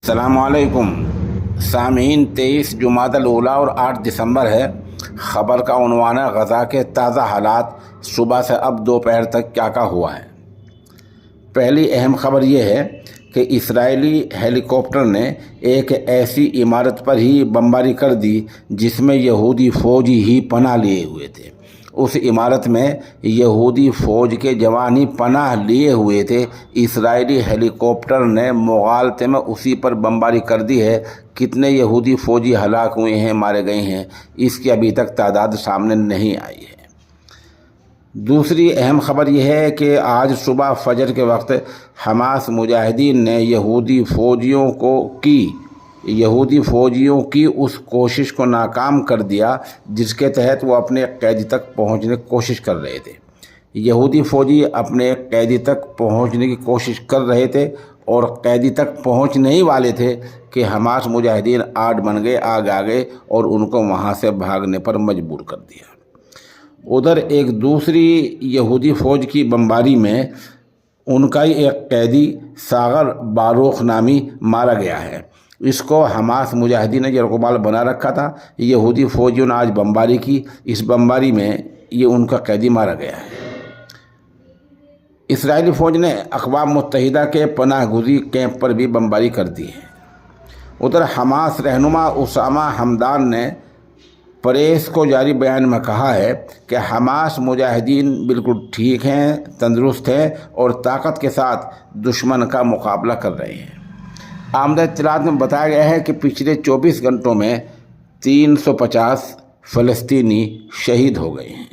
السلام علیکم سامعین، 23 جمادی الاولیٰ اور 8 دسمبر ہے۔ خبر کا عنوان ہے غزہ کے تازہ حالات، صبح سے اب دوپہر تک کیا ہوا ہے۔ پہلی اہم خبر یہ ہے کہ اسرائیلی ہیلی کاپٹر نے ایک ایسی عمارت پر ہی بمباری کر دی جس میں یہودی فوجی ہی پناہ لیے ہوئے تھے۔ اس عمارت میں یہودی فوج کے جوان ہی پناہ لیے ہوئے تھے۔ اسرائیلی ہیلی کاپٹر نے مغالطے میں اسی پر بمباری کر دی ہے۔ کتنے یہودی فوجی ہلاک ہوئے ہیں، مارے گئے ہیں، اس کی ابھی تک تعداد سامنے نہیں آئی ہے۔ دوسری اہم خبر یہ ہے کہ آج صبح فجر کے وقت حماس مجاہدین نے یہودی فوجیوں کی اس کوشش کو ناکام کر دیا جس کے تحت وہ اپنے قیدی تک پہنچنے کی کوشش کر رہے تھے۔ یہودی فوجی اپنے قیدی تک پہنچنے کی کوشش کر رہے تھے اور قیدی تک پہنچنے ہی والے تھے کہ حماس مجاہدین آڑ بن گئے، آگ آ گئے اور ان کو وہاں سے بھاگنے پر مجبور کر دیا۔ ادھر ایک دوسری یہودی فوج کی بمباری میں ان کا ہی ایک قیدی ساغر باروخ نامی مارا گیا ہے۔ اس کو حماس مجاہدین نے یرغمال بنا رکھا تھا۔ یہودی فوجیوں نے آج بمباری کی، اس بمباری میں یہ ان کا قیدی مارا گیا ہے۔ اسرائیلی فوج نے اقوام متحدہ کے پناہ گزین کیمپ پر بھی بمباری کر دی ہے۔ ادھر حماس رہنما اسامہ حمدان نے پریس کو جاری بیان میں کہا ہے کہ حماس مجاہدین بالکل ٹھیک ہیں، تندرست ہیں اور طاقت کے ساتھ دشمن کا مقابلہ کر رہے ہیں۔ آمدہ اطلاعات میں بتایا گیا ہے کہ پچھلے 24 گھنٹوں میں 350 فلسطینی شہید ہو گئے ہیں۔